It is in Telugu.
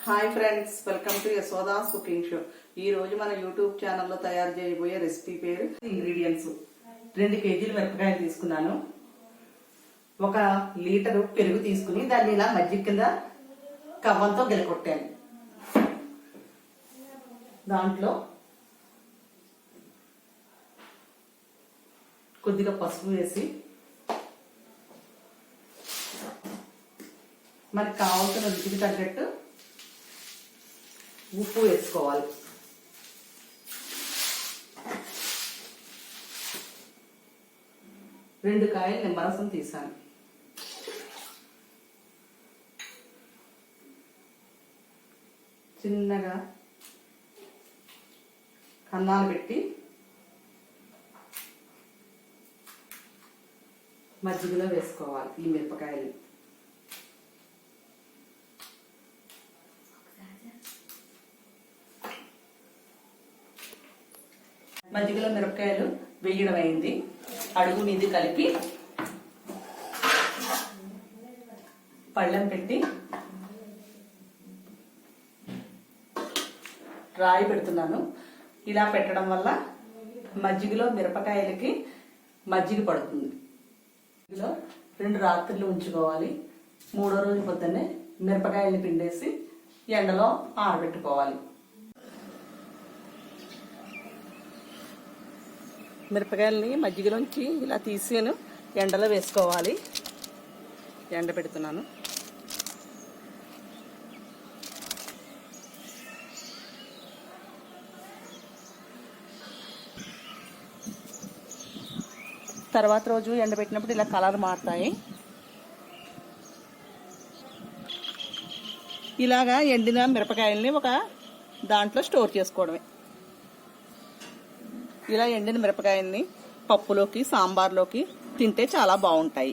Hi friends, welcome to Yashoda cooking show. ఈ రోజు మన యూట్యూబ్ ఛానల్లో తయారు చేయబోయే రెసిపీ పేరు ఇంగ్రీడియంట్స్. 2 కేజీలు మిరపకాయలు తీసుకున్నాను. 1 లీటరు పెరుగు తీసుకుని దాన్ని ఇలా మజ్జిగ కింద కవ్వంతో గెలకొట్టాను. దాంట్లో కొద్దిగా పసుపు వేసి మనకు కావాల్సిన రుచికి తగ్గట్టు ఉప్పు వేసుకోవాలి. రెండు కాయలు నిమ్మరసం తీసాను. చిన్నగా కన్నాలు పెట్టి మజ్జిగలో వేసుకోవాలి ఈ మిరపకాయలు. మజ్జిగలో మిరపకాయలు వేయడం అయింది. అడుగు మీది కలిపి పళ్ళెం పెట్టి రాయి పెడుతున్నాను. ఇలా పెట్టడం వల్ల మజ్జిగలో మిరపకాయలకి మజ్జిగ పడుతుంది. మజ్జిగలో 2 రాత్రులు ఉంచుకోవాలి. 3వ రోజు పొద్దున్నే మిరపకాయల్ని పిండేసి ఎండలో ఆరబెట్టుకోవాలి. మిరపకాయలని మజ్జిగలోంచి ఇలా తీసాను, ఎండలో వేసుకోవాలి. ఎండ పెడుతున్నాను. తర్వాత రోజు ఎండబెట్టినప్పుడు ఇలా కలర్ మారుతాయి. ఇలాగా ఎండిన మిరపకాయల్ని ఒక దాంట్లో స్టోర్ చేసుకోవడమే. ఇలా ఎండిన మిరపకాయల్ని పప్పులోకి, సాంబార్లోకి తింటే చాలా బాగుంటాయి.